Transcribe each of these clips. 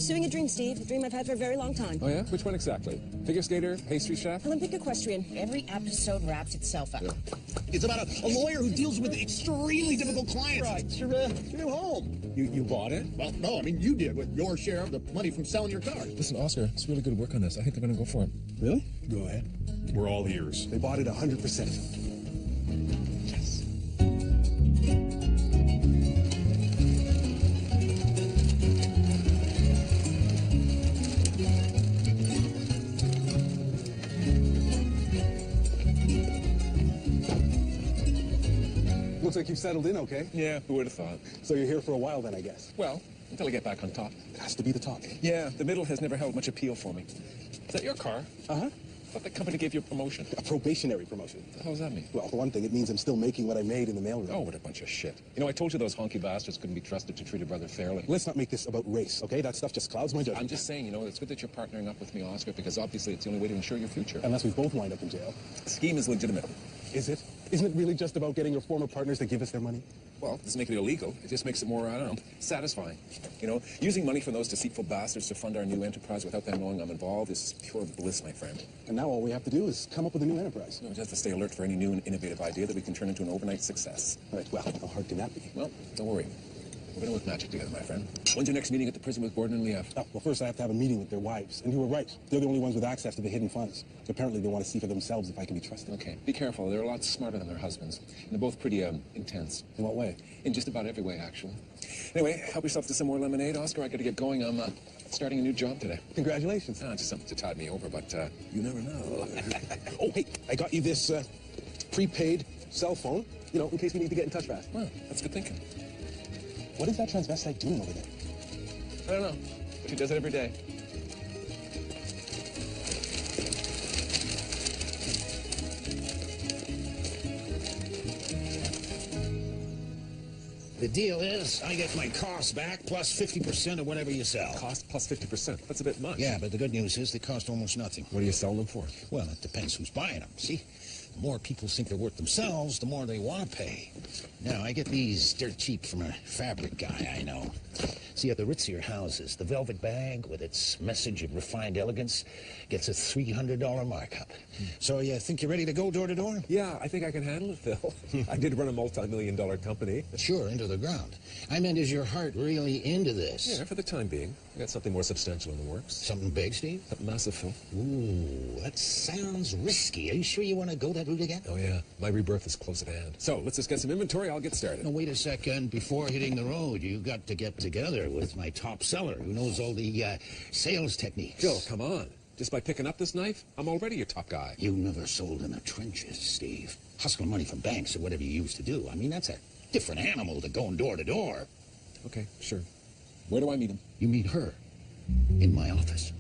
Pursuing a dream, Steve. A dream I've had for a very long time. Oh, yeah? Which one exactly? Figure skater, pastry chef? Olympic equestrian. Every episode wraps itself up. Yeah. It's about a lawyer who deals with extremely difficult clients. Right, it's your new home. You bought it? Well, no, I mean, you did with your share of the money from selling your car. Listen, Oscar, it's really good work on this. I think I'm going to go for it. Really? Go ahead. We're all ears. They bought it 100%. Yes. Looks like you've settled in okay. Yeah, who would have thought? So you're here for a while then, I guess. Well, until I get back on top. It has to be the top. Yeah, the middle has never held much appeal for me. Is that your car? Uh-huh. I thought the company gave you a promotion. A probationary promotion. How does that mean? Well, for one thing, it means I'm still making what I made in the mailroom. Oh, what a bunch of shit. You know, I told you those honky bastards couldn't be trusted to treat a brother fairly. Let's not make this about race, okay? That stuff just clouds my judgment. I'm just saying, you know, it's good that you're partnering up with me, Oscar, because obviously it's the only way to ensure your future. Unless we both wind up in jail. The scheme is legitimate. Is it? Isn't it really just about getting your former partners to give us their money? Well, it doesn't make it illegal. It just makes it more, I don't know, satisfying. You know, using money from those deceitful bastards to fund our new enterprise without them knowing I'm involved is pure bliss, my friend. And now all we have to do is come up with a new enterprise. No, we just have to stay alert for any new and innovative idea that we can turn into an overnight success. Right, well, how hard can that be? Well, don't worry. We're going to work magic together, my friend. When's your next meeting at the prison with Gordon and Liev? Oh, well, first I have to have a meeting with their wives. And you were right. They're the only ones with access to the hidden funds. Apparently they want to see for themselves if I can be trusted. Okay, be careful. They're a lot smarter than their husbands. And they're both pretty, intense. In what way? In just about every way, actually. Anyway, help yourself to some more lemonade, Oscar. I got to get going. I'm starting a new job today. Congratulations. Just something to tide me over, but you never know. Oh, hey, I got you this prepaid cell phone, you know, in case we need to get in touch fast. Well, that's good thinking. What is that transvestite doing over there? I don't know, but he does it every day. The deal is, I get my costs back plus 50% of whatever you sell. Cost plus 50%. That's a bit much. Yeah, but the good news is they cost almost nothing. What do you sell them for? Well, it depends who's buying them, see? The more people think they're worth themselves, the more they want to pay. Now, I get these dirt cheap from a fabric guy I know. See, at the ritzier houses, the velvet bag with its message of refined elegance gets a $300 markup. So you think you're ready to go door to door? Yeah, I think I can handle it, Phil. I did run a multi-million-dollar company. Sure, into the ground. I meant, is your heart really into this? Yeah, for the time being. I got something more substantial in the works. Something big, Steve? Something massive, Phil. Ooh, that sounds risky. Are you sure you want to go that route again? Oh, yeah. My rebirth is close at hand. So, let's just get some inventory. I'll get started. Now, wait a second. Before hitting the road, you got to get together with my top seller who knows all the sales techniques. Phil, come on. Just by picking up this knife, I'm already your top guy. You never sold in the trenches, Steve. Hustling money from banks or whatever you used to do. I mean, that's a different animal than going door to door. Okay, sure. Where do I meet him? You meet her in my office.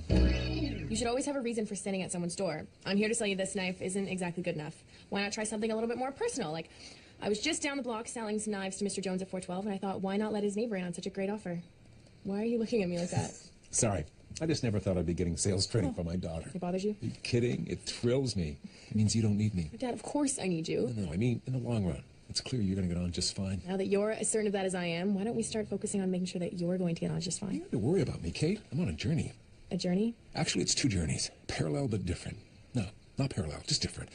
You should always have a reason for standing at someone's door. I'm here to tell you this knife isn't exactly good enough. Why not try something a little bit more personal? Like, I was just down the block selling some knives to Mr. Jones at 412, and I thought, why not let his neighbor in on such a great offer? Why are you looking at me like that? Sorry. I just never thought I'd be getting sales training for my daughter. It bothers you? Are you kidding? It thrills me. It means you don't need me. Dad, of course I need you. No, I mean, in the long run. It's clear you're going to get on just fine. Now that you're as certain of that as I am, why don't we start focusing on making sure that you're going to get on just You fine? don't have to worry about me, Kate. I'm on a journey. A journey? Actually, it's two journeys. Parallel but different. No, not parallel, just different.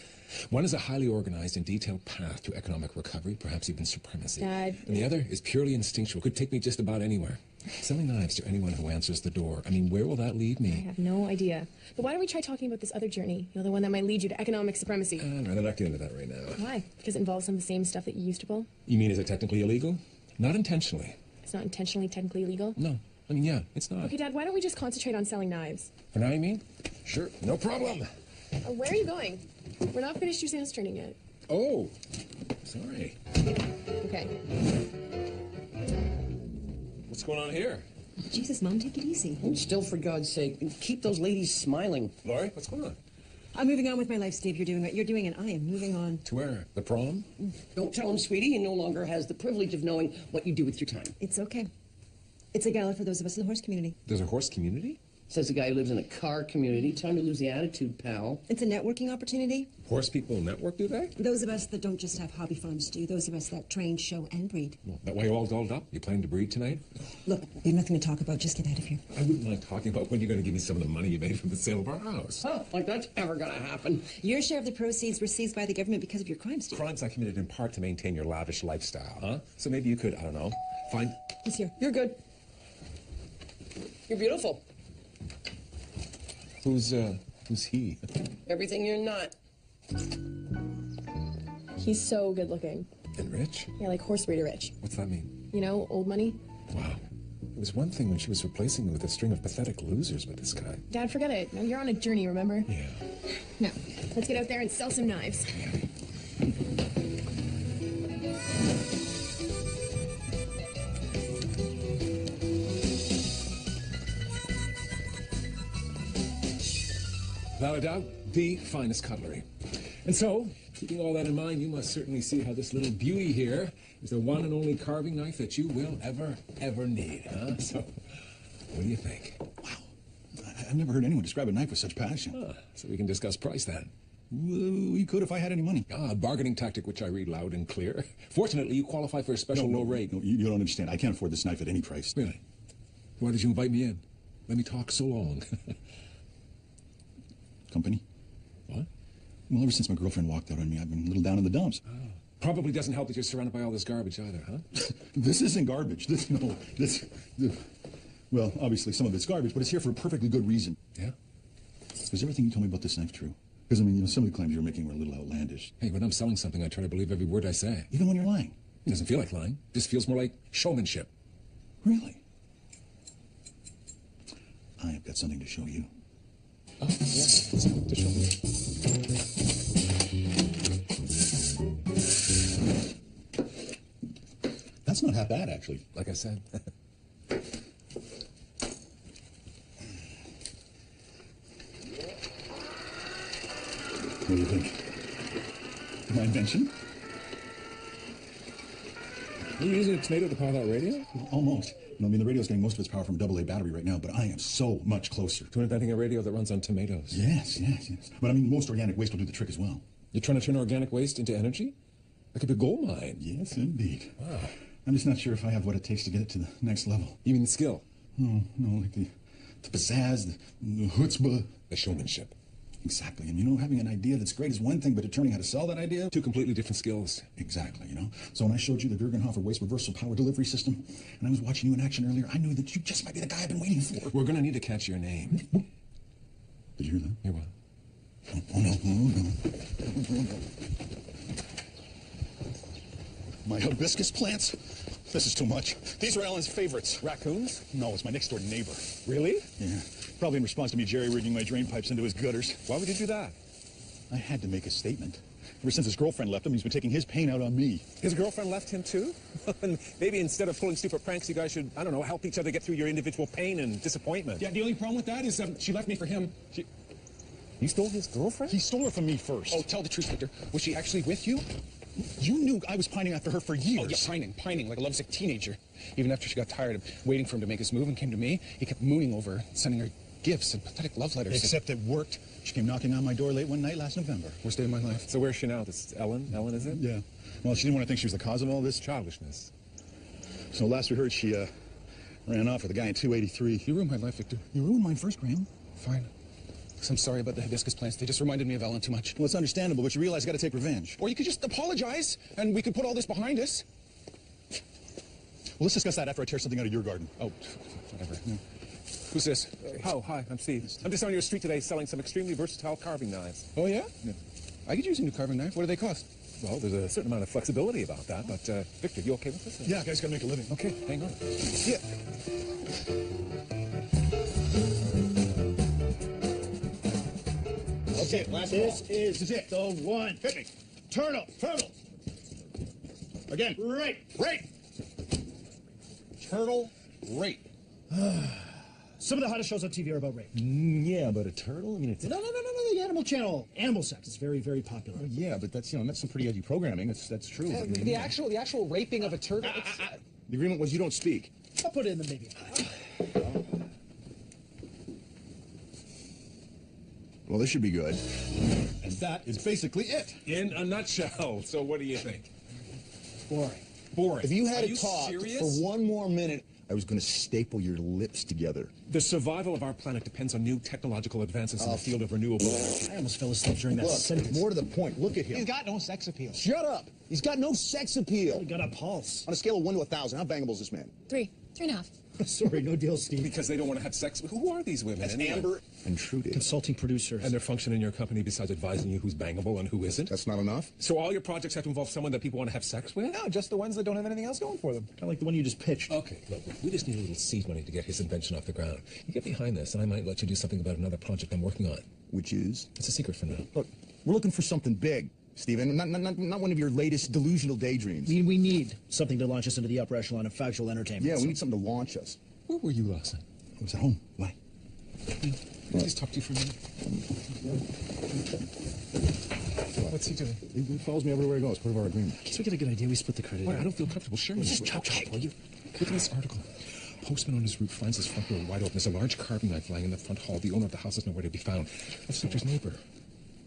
One is a highly organized and detailed path to economic recovery, perhaps even supremacy. Dad. And the other is purely instinctual. Could take me just about anywhere. Selling knives to anyone who answers the door. I mean, where will that lead I me? have no idea. But why don't we try talking about this other journey? You know, the one that might lead you to economic supremacy. I'd rather not get into that right now. Why? Because it involves some of the same stuff that you used to pull? You mean, is it technically illegal? Not intentionally. It's not intentionally, technically illegal? No. I mean, yeah, it's not. Okay, Dad, why don't we just concentrate on selling knives? For now, you mean? Sure, no problem. Where are you going? We're not finished your sales training yet. Oh, sorry. Okay. What's going on here? Jesus, Mom, take it easy. And still, for God's sake, keep those ladies smiling. Laurie, what's going on? I'm moving on with my life, Steve. You're doing what you're doing, and I am moving on. To where? The prom? Don't tell him, sweetie, he no longer has the privilege of knowing what you do with your time. It's okay. It's a gala for those of us in the horse community. There's a horse community? Says the guy who lives in a car community. Time to lose the attitude, pal. It's a networking opportunity. Horse people network, do they? Those of us that don't just have hobby farms do. Those of us that train, show, and breed. Well, that way you're all dolled up. You planning to breed tonight? Look, we have nothing to talk about. Just get out of here. I wouldn't mind talking about when you're going to give me some of the money you made from the sale of our house. Huh, like that's ever gonna happen. Your share of the proceeds were seized by the government because of your crimes, Steve. Crimes I committed in part to maintain your lavish lifestyle, huh? So maybe you could, I don't know, find... Monsieur. You're good. You're beautiful. Who's he? Everything you're not. He's so good looking. And rich? Yeah, like horse breeder rich. What's that mean? You know, old money. Wow. It was one thing when she was replacing me with a string of pathetic losers with this guy. Dad, forget it. Now you're on a journey, remember? Yeah. Now, let's get out there and sell some knives. Without a doubt, the finest cutlery. And so, keeping all that in mind, you must certainly see how this little beauty here is the one and only carving knife that you will ever need, huh? So, what do you think? Wow. I've never heard anyone describe a knife with such passion. So we can discuss price then. We could if I had any money. A bargaining tactic which I read loud and clear. Fortunately, you qualify for a special low rate. No, you don't understand. I can't afford this knife at any price. Really? Why did you invite me in? Let me talk so long. Company? What? Well, ever since my girlfriend walked out on me, I've been a little down in the dumps. Probably doesn't help that you're surrounded by all this garbage either, huh? This isn't garbage. Well, obviously some of it's garbage, but it's here for a perfectly good reason. Yeah? Is everything you told me about this knife true? Because, I mean, some of the claims you're making were a little outlandish. Hey, when I'm selling something, I try to believe every word I say. Even when you're lying. It doesn't feel like lying. This feels more like showmanship. Really? I have got something to show you. Oh, yeah. To show me. That's not half bad, actually. Like I said. What do you think? My invention? Are you using a tomato to power that radio? Almost. I mean, the radio's getting most of its power from a AA battery right now, but I am so much closer. To inventing a radio that runs on tomatoes. Yes. But I mean, most organic waste will do the trick as well. You're trying to turn organic waste into energy? That could be a gold mine. Yes, indeed. Wow. I'm just not sure if I have what it takes to get it to the next level. You mean the skill? No, like the pizzazz, the chutzpah. The showmanship. Exactly. And you know, having an idea that's great is one thing, but determining how to sell that idea? Two completely different skills. Exactly, you know. So when I showed you the Gergenhofer waste reversal power delivery system, and I was watching you in action earlier, I knew that you just might be the guy I've been waiting for. We're going to need to catch your name. Did you hear that? Hear what? Oh, no. My hibiscus plants? This is too much. These are Ellen's favorites. Raccoons? No, it's my next door neighbor. Really? Yeah. Probably in response to me jerry-rigging my drain pipes into his gutters. Why would you do that? I had to make a statement. Ever since his girlfriend left him, he's been taking his pain out on me. His girlfriend left him too? Maybe instead of pulling stupid pranks, you guys should, I don't know, help each other get through your individual pain and disappointment. Yeah, the only problem with that is she left me for him. You stole his girlfriend? He stole her from me first. Oh, tell the truth, Victor. Was she actually with you? You knew I was pining after her for years. Oh, yeah, pining like a lovesick teenager. Even after she got tired of waiting for him to make his move and came to me, he kept mooning over her, sending her gifts and pathetic love letters. Except it worked. She came knocking on my door late one night last November. Worst day of my life. So where's she now? This is Ellen? Ellen, is it? Yeah. Well, she didn't want to think she was the cause of all this. Childishness. So last we heard, she ran off with a guy in 283. You ruined my life, Victor. You ruined mine first, Graham. Fine. I'm sorry about the hibiscus plants. They just reminded me of Ellen too much. Well, it's understandable, but you realize you got to take revenge. Or you could just apologize, and we could put all this behind us. Well, let's discuss that after I tear something out of your garden. Oh, whatever. Yeah. Who's this? Oh, hi, I'm Steve. I'm just on your street today selling some extremely versatile carving knives. Oh, yeah? I could use a new carving knife. What do they cost? Well, there's a certain amount of flexibility about that, but, Victor, you okay with this? Yeah, guys got to make a living. Okay, hang on. Yeah. Okay, last This ball. is it. The one. Hit me. Turtle. Again. Rape. Rape. Turtle rape. Some of the hottest shows on TV are about rape. Yeah, but a turtle? I mean, it's... No. The Animal Channel. Animal sex. It's very, very popular. Yeah, but that's, that's some pretty edgy programming. That's true. I mean, The actual raping of a turtle. the agreement was you don't speak. I'll put it in the maybe. Well, this should be good. And that is basically it. In a nutshell. So what do you think? Boring. Boring. If you had Are to talk serious? for one more minute, I was going to staple your lips together. The survival of our planet depends on new technological advances in the field of renewable energy. I almost fell asleep during that Look, sentence. more to the point, look at him. He's got no sex appeal. Shut up! He's got no sex appeal. He got a pulse. On a scale of 1 to 1,000, how bangable is this man? 3.5. Sorry, no deal, Steve. Because they don't want to have sex. Who are these women? That's anyway? Amber and Trudy. Consulting producers. And their function in your company besides advising you who's bangable and who isn't? That's not enough? So all your projects have to involve someone that people want to have sex with? No, just the ones that don't have anything else going for them. Kind of like the one you just pitched. Okay, look, we just need a little seed money to get his invention off the ground. You get behind this, and I might let you do something about another project I'm working on. Which is? It's a secret for now. Look, we're looking for something big, Stephen. Not one of your latest delusional daydreams. We need something to launch us into the upper echelon of factual entertainment. Yeah, we need something to launch us. Where were you last night? I was at home. Why? Can I just talk to you for a minute? What's he doing? He follows me everywhere he goes. Part of our agreement. I guess we get a good idea. We split the credit. Wait, I don't feel comfortable sharing this. Just chop, will you? Look at this article. Postman on his roof finds his front door wide open. There's a large carving knife lying in the front hall. The owner of the house is nowhere to be found. That's Victor's neighbor.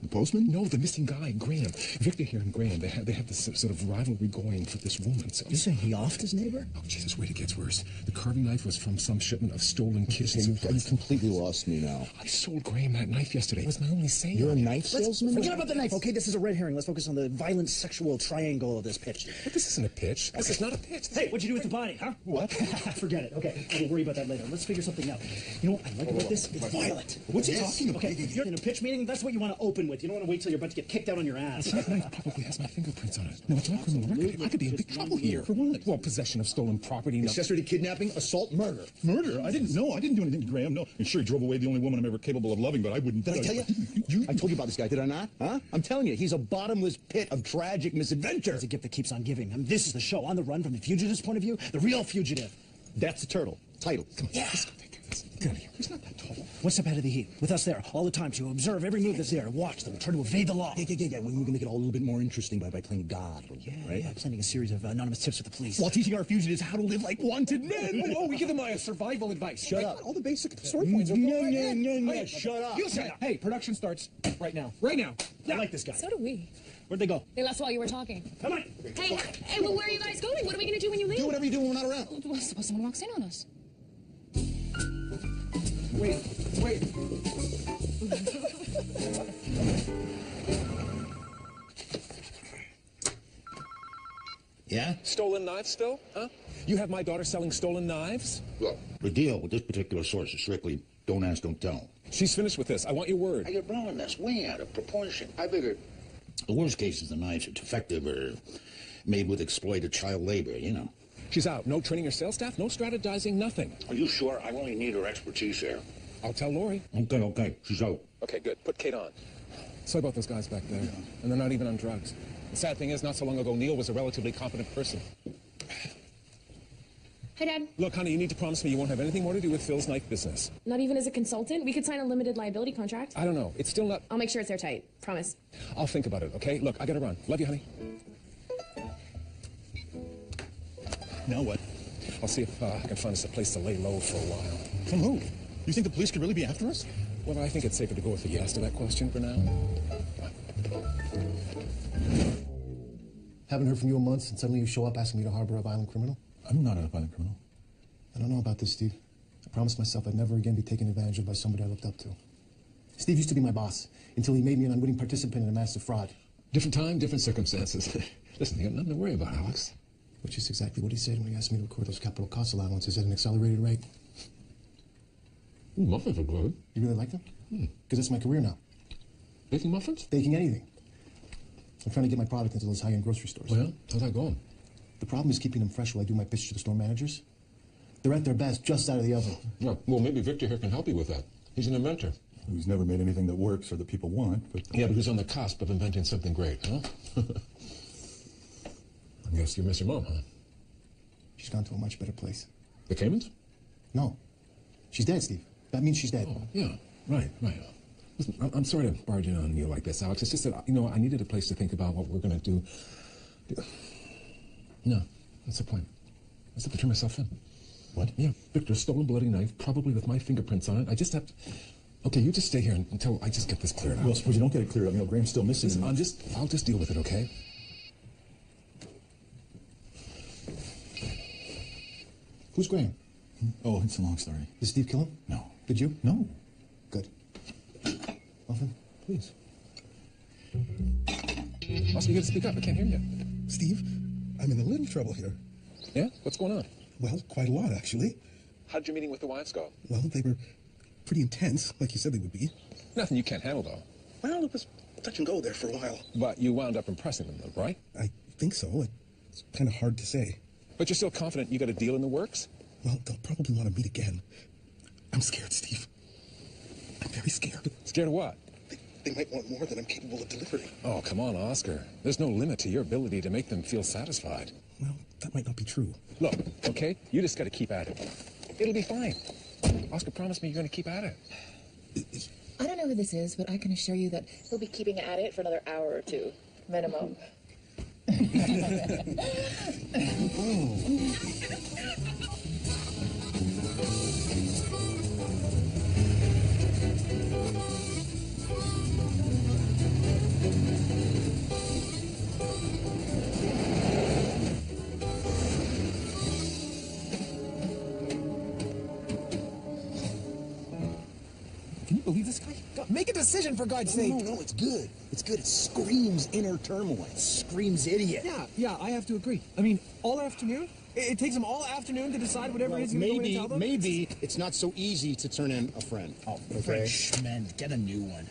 The postman? No, the missing guy, Graham. Victor here and Graham, they have this sort of rivalry going for this woman. So, You saying he offed his neighbor? oh, Jesus, wait, it gets worse. The carving knife was from some shipment of stolen kids. You completely lost me now. I sold Graham that knife yesterday. It was my only sale. You're a knife salesman? Forget about the knife, okay? This is a red herring. Let's focus on the violent sexual triangle of this pitch. But this isn't a pitch. This is not a pitch. Hey, what'd you do with the body, huh? What? Forget it. Okay, we'll worry about that later. Let's figure something out. You know what I like about this? It's violent. What's he talking about? Okay, you're in a pitch meeting. That's what you want to open with. You don't want to wait till you're about to get kicked out on your ass. That knife probably has my fingerprints on it. No, it's not a criminal record. I could be in big trouble here. For what? Well, possession of stolen property. Accessory to kidnapping, assault, murder. Murder? I didn't know. I didn't do anything to Graham. No. And sure, he drove away the only woman I'm ever capable of loving, but I wouldn't. Did I tell you? I told you about this guy, did I not? Huh? I'm telling you, he's a bottomless pit of tragic misadventure. It's a gift that keeps on giving. I mean, this is the show. On the run from the fugitive's point of view, the real fugitive. That's the turtle. Title. Come on. Yeah. Let's go take care of this. Get out of here. He's not that tall. One step ahead of the heat. With us there, all the time to observe every move that's there, to watch them, try to evade the law. Yeah. We can make it all a little bit more interesting by playing God. Right? Planning a series of anonymous tips with the police. While teaching our fugitives how to live like wanted men. Oh, we give them survival advice. Shut up. All the basic story points are No. Shut up. You shut up. Hey, production starts right now. Right now. I like this guy. So do we. Where'd they go? They left while you were talking. Come on. Hey, well, where are you guys going? What are we going to do when you leave? Do whatever you do when we're not around. Well, suppose someone walks in on us. Wait. Yeah? Stolen knives still? Huh? You have my daughter selling stolen knives? Well, the deal with this particular source is strictly don't ask, don't tell. She's finished with this. I want your word. You're blowing this way out of proportion. I figured the worst case is the knives are defective or made with exploited child labor, you know. She's out. No training your sales staff, no strategizing, nothing. Are you sure? I only need her expertise here. I'll tell Lori. Okay. She's out. Okay, good. Put Kate on. Sorry about those guys back there. And they're not even on drugs. The sad thing is, not so long ago, Neil was a relatively competent person. Hi, Dad. Look, honey, you need to promise me you won't have anything more to do with Phil's knife business. Not even as a consultant? We could sign a limited liability contract. I don't know. It's still not... I'll make sure it's airtight. Promise. I'll think about it, okay? Look, I gotta run. Love you, honey. Now what? I'll see if I can find us a place to lay low for a while. From who? You think the police could really be after us? Well, I think it's safer to go with a yes to that question for now. Haven't heard from you in months, and suddenly you show up asking me to harbor a violent criminal? I'm not a violent criminal. I don't know about this, Steve. I promised myself I'd never again be taken advantage of by somebody I looked up to. Steve used to be my boss, until he made me an unwitting participant in a massive fraud. Different time, different circumstances. Listen, you got nothing to worry about, Alex. Which is exactly what he said when he asked me to record those capital cost allowances at an accelerated rate. Ooh, muffins are good. You really like them? Because it's my career now. Baking muffins? Baking anything. I'm trying to get my product into those high-end grocery stores. Well, how's that going? The problem is keeping them fresh while I do my pitch to the store managers. They're at their best just out of the oven. Yeah, well, maybe Victor here can help you with that. He's an inventor. He's never made anything that works or that people want, but... Yeah, but he's on the cusp of inventing something great, huh? I guess you miss your mom, huh? She's gone to a much better place. The Caymans? No. She's dead, Steve. That means she's dead. Oh, yeah. Right. Listen, I'm sorry to barge in on you like this, Alex. It's just that, you know, I needed a place to think about what we're going to do. No, that's the point. I just have to turn myself in. What? Yeah, Victor's stolen bloody knife, probably with my fingerprints on it. I just have to... Okay, you just stay here until I just get this cleared up. Well, suppose you don't get it cleared up. You know, Graham's still missing. Listen, I'll just deal with it, okay? Who's Graham? Oh, it's a long story. Did Steve kill him? No. Did you? No. Good. Muffin, please. Oscar, you gotta speak up. I can't hear you. Steve, I'm in a little trouble here. Yeah? What's going on? Well, quite a lot, actually. How'd your meeting with the wives go? Well, they were pretty intense, like you said they would be. Nothing you can't handle, though. Well, it was touch and go there for a while. But you wound up impressing them, though, right? I think so. It's kind of hard to say. But you're still confident you got a deal in the works? Well, they'll probably want to meet again. I'm scared, Steve. I'm very scared. Scared of what? They might want more than I'm capable of delivering. Oh, come on, Oscar. There's no limit to your ability to make them feel satisfied. Well, that might not be true. Look, okay? You just got to keep at it. It'll be fine. Oscar promised me you're going to keep at it. I don't know who this is, but I can assure you that he'll be keeping at it for another hour or two, minimum. Can you believe this guy? God, make a decision, for God's sake. No, it's good. It's good. It screams inner turmoil. It screams idiot. Yeah, I have to agree. I mean, all afternoon? It takes him all afternoon to decide whatever it is he's going to tell them? Maybe it's not so easy to turn in a friend. Oh, Frenchman, get a new one.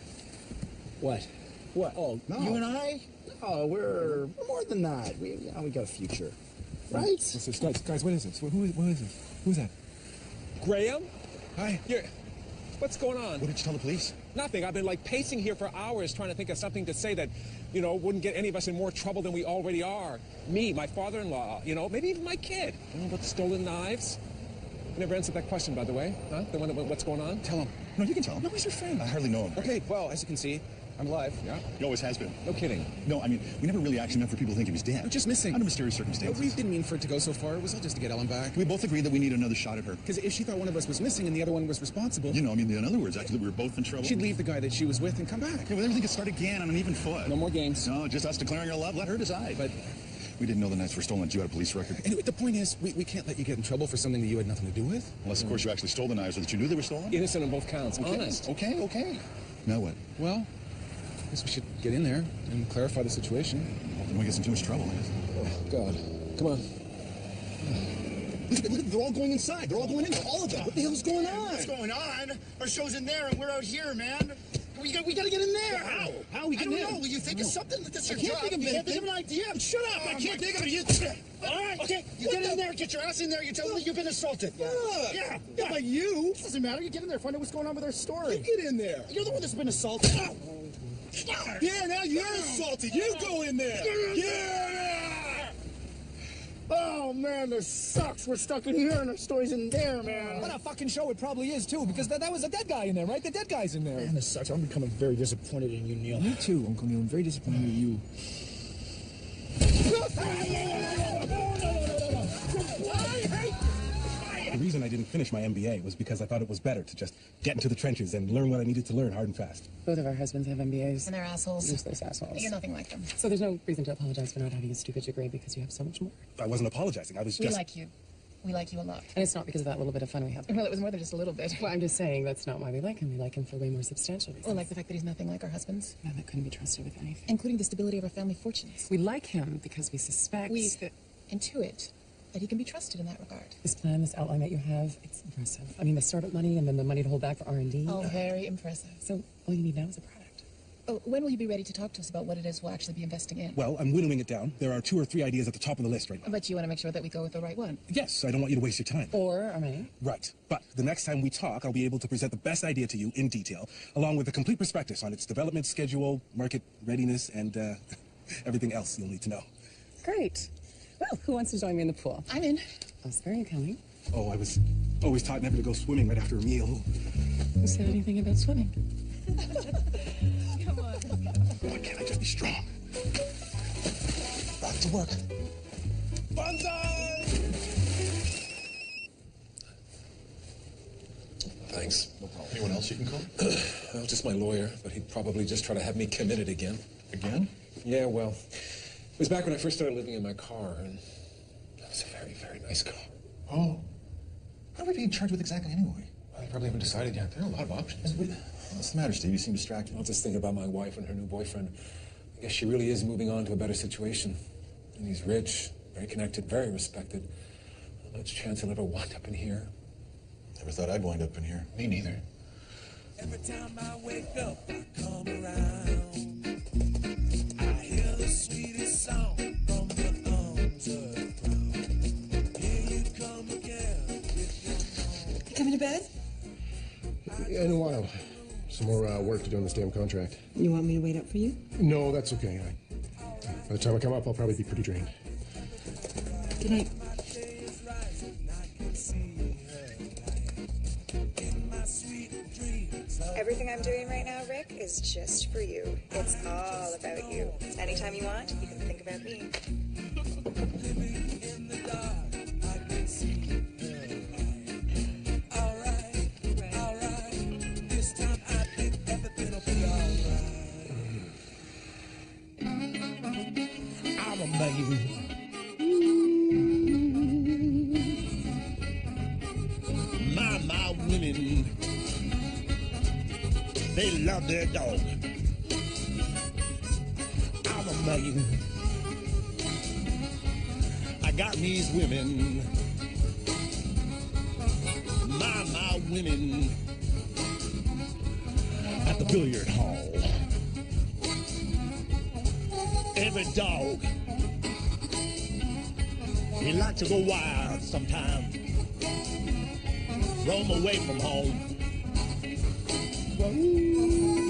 What? What? Oh, No. you and I? Oh, we're more than that. We got a future, right? What's this? Guys, what is this? Who is this? Who's that? Graham? Hi. What's going on? What did you tell the police? Nothing. I've been like pacing here for hours trying to think of something to say that, wouldn't get any of us in more trouble than we already are. Me, my father-in-law, maybe even my kid. About the stolen knives. You never answered that question, by the way, huh? The one about what's going on? Tell him. No, you can tell him. No, he's your friend. I hardly know him. Okay, well, as you can see, I'm alive. Yeah? He always has been. No kidding. No, I mean, we never really actually meant for people to think he was dead. We're just missing. Under mysterious circumstances. We didn't mean for it to go so far. It was all just to get Ellen back. We both agreed that we need another shot at her. Because if she thought one of us was missing and the other one was responsible, You know, I mean, in other words, actually, we were both in trouble. she'd leave the guy that she was with and come back. Yeah, well, everything could start again on an even foot. No more games. No, just us declaring our love. Let her decide. But we didn't know the knives were stolen. You had a police record. anyway, the point is, we can't let you get in trouble for something that you had nothing to do with. Unless, of course, you actually stole the knives or that you knew they were stolen. Innocent on both counts. Okay. Honest. Okay. Now what? Well, I guess we should get in there and clarify the situation. Well, then we get in too much trouble, I guess. Oh, God. Come on. Look, they're all going inside. They're all going in there. All of them. What the hell's going on? What's going on? Our show's in there, and we're out here, man. We got to get in there. How? How we I get don't in? know. Will you think of something? That's your I can't job. think of You can't anything. think of an idea. Shut up! I can't think of it. All right. Okay. You get in there. Get your ass in there. You tell them that you've been assaulted. Yeah, but you? It doesn't matter. You get in there. Find out what's going on with our story. You get in there. You're the one that's been assaulted. Yeah, now you're assaulted. You go in there. Yeah. Oh, man, this sucks. We're stuck in here and our story's in there, man. What a fucking show it probably is, too, because that was a dead guy in there, right? The dead guy's in there. Man, this sucks. I'm becoming very disappointed in you, Neil. Me too, Uncle Neil. I'm very disappointed in you. The reason I didn't finish my MBA was because I thought it was better to just get into the trenches and learn what I needed to learn hard and fast. Both of our husbands have MBAs. And they're assholes. Useless assholes. You're nothing like them. So there's no reason to apologize for not having a stupid degree because you have so much more. I wasn't apologizing. I was We just... like you. We like you a lot. And it's not because of that little bit of fun we have. Well, it was more than just a little bit. Well, I'm just saying that's not why we like him. We like him for way more substantial reasons. Well, like the fact that he's nothing like our husbands. Man that couldn't be trusted with anything. Including the stability of our family fortunes. We like him because we suspect We that intuit that he can be trusted in that regard. this plan, this outline that you have, it's impressive. I mean, the startup money and then the money to hold back for R&D. Oh, very impressive. So all you need now is a product. Oh, when will you be ready to talk to us about what it is we'll actually be investing in? Well, I'm whittling it down. There are 2 or 3 ideas at the top of the list right now. But you want to make sure that we go with the right one. Yes, I don't want you to waste your time. Or our money. Right. But the next time we talk, I'll be able to present the best idea to you in detail, along with a complete prospectus on its development schedule, market readiness, and everything else you'll need to know. Great. Well, who wants to join me in the pool? I'm in. Oscar, are you coming? Oh, I was always taught never to go swimming right after a meal. Who said anything about swimming? Come on. Why can't I just be strong? Back to work. Banzai! Thanks. No problem. Anyone else you can call? Well, just my lawyer, but he'd probably just try to have me committed again. Again? Yeah, well, it was back when I first started living in my car, and it was a very, very nice car. Oh. What are we being charged with exactly anyway? Well, I probably haven't decided yet. There are a lot of options. What's the matter, Steve? You seem distracted. I'll just think about my wife and her new boyfriend. I guess she really is moving on to a better situation. And he's rich, very connected, very respected. Much chance he'll ever wind up in here. Never thought I'd wind up in here. Me neither. Every time I wake up, I come around. I hear the sweetest song from the arms of the crowd. Here you come again with your You coming to bed? In a while. Some more work to do on this damn contract. You want me to wait up for you? No, that's okay. By the time I come up, I'll probably be pretty drained. Good night. Everything I'm doing right now, Rick, is just for you. It's all about you. Anytime you want, you can think about me. This time I think everything will be alright. I'm amazing. My women, they love their dog. I'm amazing. I got these women. My women at the billiard hall. Every dog, he like to go wild sometimes. Roam away from home. Whoa.